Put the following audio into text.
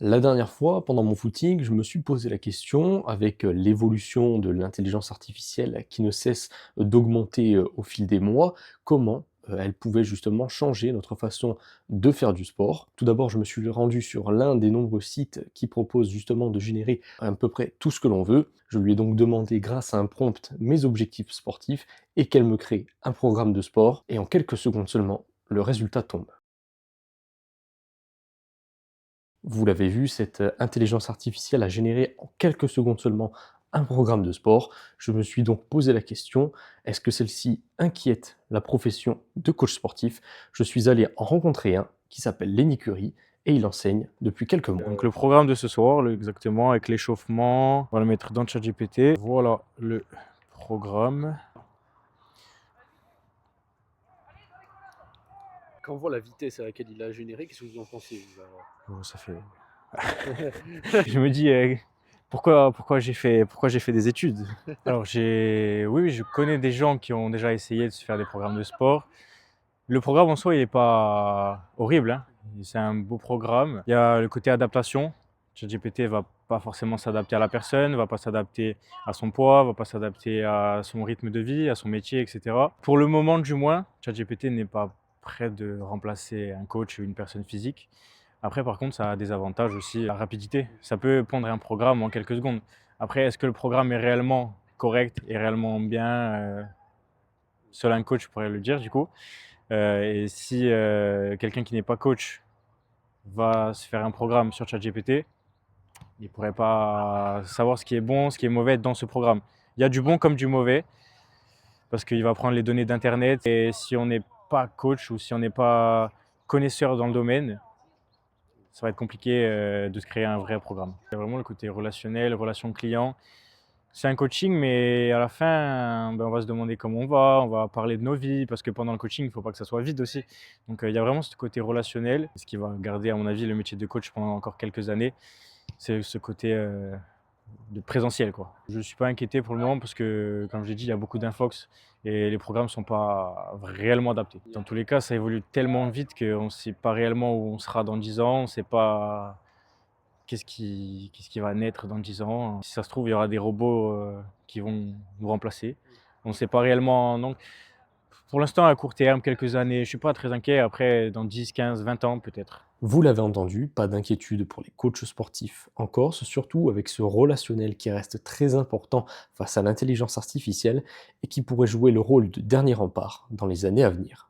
La dernière fois, pendant mon footing, je me suis posé la question, avec l'évolution de l'intelligence artificielle qui ne cesse d'augmenter au fil des mois, comment elle pouvait justement changer notre façon de faire du sport. Tout d'abord, je me suis rendu sur l'un des nombreux sites qui proposent justement de générer à peu près tout ce que l'on veut. Je lui ai donc demandé, grâce à un prompt, mes objectifs sportifs et qu'elle me crée un programme de sport. Et en quelques secondes seulement, le résultat tombe. Vous l'avez vu, cette intelligence artificielle a généré en quelques secondes seulement un programme de sport. Je me suis donc posé la question, est-ce que celle-ci inquiète la profession de coach sportif? Je suis allé en rencontrer un qui s'appelle Lenny Curie et il enseigne depuis quelques mois. Donc le programme de ce soir, exactement, avec l'échauffement, on va le mettre dans ChatGPT. Voilà le programme. Quand on voit la vitesse à laquelle il a généré, qu'est-ce que vous en pensez, vous, alors? Oh, ça fait... Je me dis, pourquoi j'ai fait des études? Alors oui, je connais des gens qui ont déjà essayé de se faire des programmes de sport. Le programme en soi, il est pas horrible, hein. C'est un beau programme. Il y a le côté adaptation. ChatGPT va pas forcément s'adapter à la personne, va pas s'adapter à son poids, va pas s'adapter à son rythme de vie, à son métier, et cetera. Pour le moment du moins, ChatGPT n'est pas prêt de remplacer un coach ou une personne physique. Après, par contre, ça a des avantages aussi, la rapidité. Ça peut pondre un programme en quelques secondes. Après, est-ce que le programme est réellement correct et réellement bien? Seul un coach pourrait le dire du coup. Et si quelqu'un qui n'est pas coach va se faire un programme sur ChatGPT, il ne pourrait pas savoir ce qui est bon, ce qui est mauvais dans ce programme. Il y a du bon comme du mauvais, parce qu'il va prendre les données d'Internet. Et si on n'est pas coach ou si on n'est pas connaisseur dans le domaine, ça va être compliqué de se créer un vrai programme. Il y a vraiment le côté relationnel, relation client. C'est un coaching, mais à la fin, on va se demander comment on va parler de nos vies, parce que pendant le coaching, il ne faut pas que ça soit vide aussi. Donc il y a vraiment ce côté relationnel, ce qui va garder, à mon avis, le métier de coach pendant encore quelques années, c'est ce côté de présentiel, quoi. Je ne suis pas inquiété pour le moment parce que, comme je l'ai dit, il y a beaucoup d'infox et les programmes ne sont pas réellement adaptés. Dans tous les cas, ça évolue tellement vite qu'on ne sait pas réellement où on sera dans 10 ans, on ne sait pas qu'est-ce qui va naître dans 10 ans. Si ça se trouve, il y aura des robots qui vont nous remplacer. On ne sait pas réellement. Donc, pour l'instant, à court terme, quelques années, je ne suis pas très inquiet. Après, dans 10, 15, 20 ans, peut-être. Vous l'avez entendu, pas d'inquiétude pour les coachs sportifs en Corse, surtout avec ce relationnel qui reste très important face à l'intelligence artificielle et qui pourrait jouer le rôle de dernier rempart dans les années à venir.